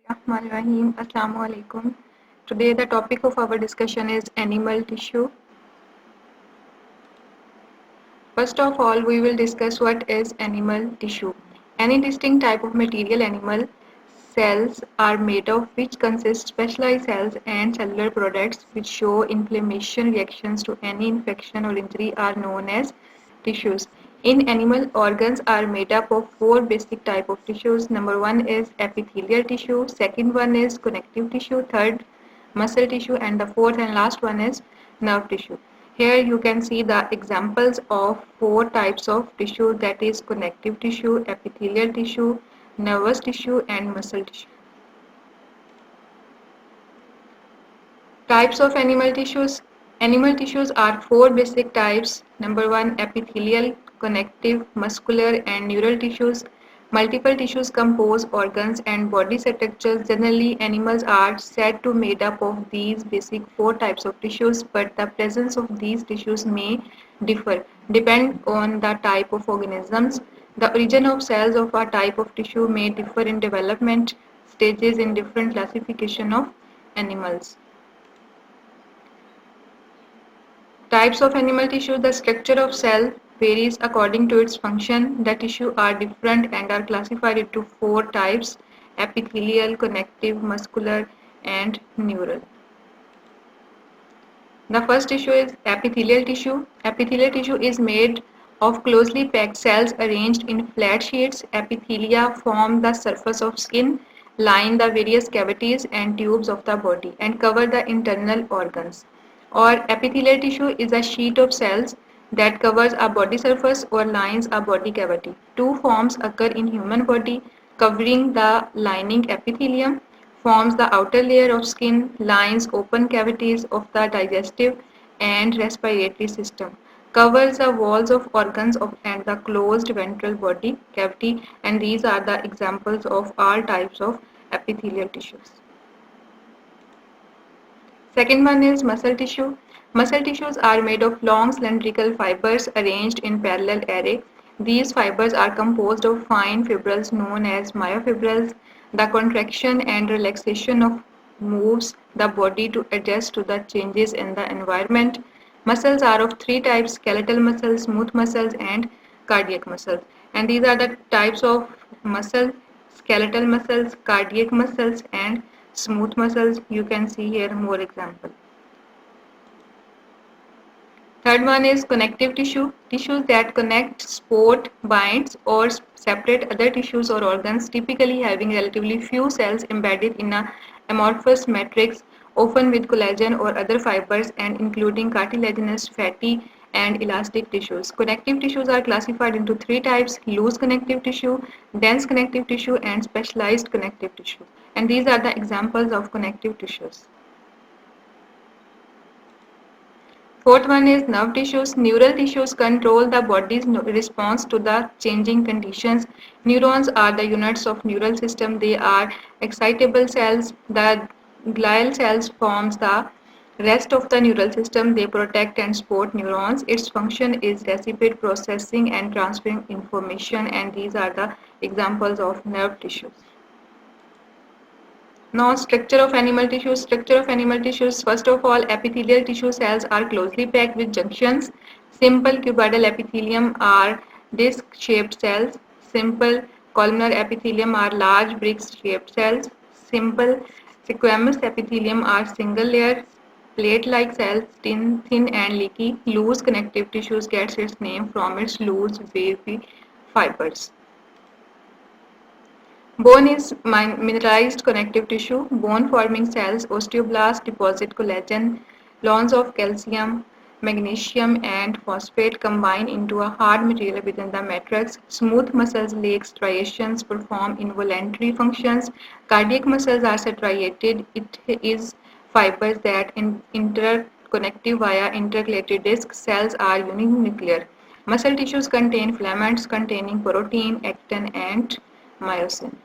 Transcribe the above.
Bismillahirrahmanirrahim. Assalamu alaikum. Today the topic of our discussion is animal tissue. First of all, we will discuss what is animal tissue. Any distinct type of material animal cells are made of, which consist specialized cells and cellular products which show inflammation reactions to any infection or injury are known as tissues. In animal, organs are made up of four basic type of tissues. Number one is epithelial tissue, second one is connective tissue, third muscle tissue, and the fourth and last one is nerve tissue. Here you can see the examples of four types of tissue, that is connective tissue, epithelial tissue, nervous tissue and muscle tissue. Types of animal tissues. Animal tissues are four basic types. Number one, epithelial, connective, muscular and neural tissues. Multiple tissues compose organs and body structures. Generally, animals are said to made up of these basic four types of tissues, but the presence of these tissues may differ, depend on the type of organisms. The origin of cells of a type of tissue may differ in development stages in different classification of animals. Types of animal tissue. The structure of cell varies according to its function. The tissue are different and are classified into four types: epithelial, connective, muscular and neural. The first tissue is epithelial tissue. Epithelial tissue is made of closely packed cells arranged in flat sheets. Epithelia form the surface of skin, line the various cavities and tubes of the body, and cover the internal organs. Or epithelial tissue is a sheet of cells that covers a body surface or lines a body cavity. Two forms occur in human body: covering the lining epithelium forms the outer layer of skin, lines open cavities of the digestive and respiratory system, covers the walls of organs and the closed ventral body cavity, and these are the examples of all types of epithelial tissues. Second one is muscle tissue. Muscle tissues are made of long cylindrical fibers arranged in parallel array. These fibers are composed of fine fibrils known as myofibrils. The contraction and relaxation of moves the body to adjust to the changes in the environment. Muscles are of three types: skeletal muscles, smooth muscles and cardiac muscles. And these are the types of muscle: skeletal muscles, cardiac muscles and smooth muscles. You can see here more examples. Third one is connective tissue. Tissues that connect, support, binds or separate other tissues or organs, typically having relatively few cells embedded in a amorphous matrix, often with collagen or other fibers and including cartilaginous, fatty and elastic tissues. Connective tissues are classified into three types: loose connective tissue, dense connective tissue and specialized connective tissue. And these are the examples of connective tissues. Fourth one is nerve tissues. Neural tissues control the body's response to the changing conditions. Neurons are the units of neural system. They are excitable cells. The glial cells forms the rest of the neural system. They protect and support neurons. Its function is reciprocal processing and transferring information, and these are the examples of nerve tissues. Now, structure of animal tissues. Structure of animal tissues. First of all, epithelial tissue cells are closely packed with junctions. Simple cuboidal epithelium are disc-shaped cells. Simple columnar epithelium are large brick-shaped cells. Simple squamous epithelium are single-layer plate-like cells, thin and leaky. Loose connective tissues gets its name from its loose, wavy fibers. Bone is mineralized connective tissue. Bone-forming cells, osteoblasts, deposit collagen. Ions of calcium, magnesium, and phosphate combine into a hard material within the matrix. Smooth muscles lake striations perform involuntary functions. Cardiac muscles are striated. It is fibers that interconnective via intercalated disc. Cells are uninuclear. Muscle tissues contain filaments containing protein, actin, and myosin.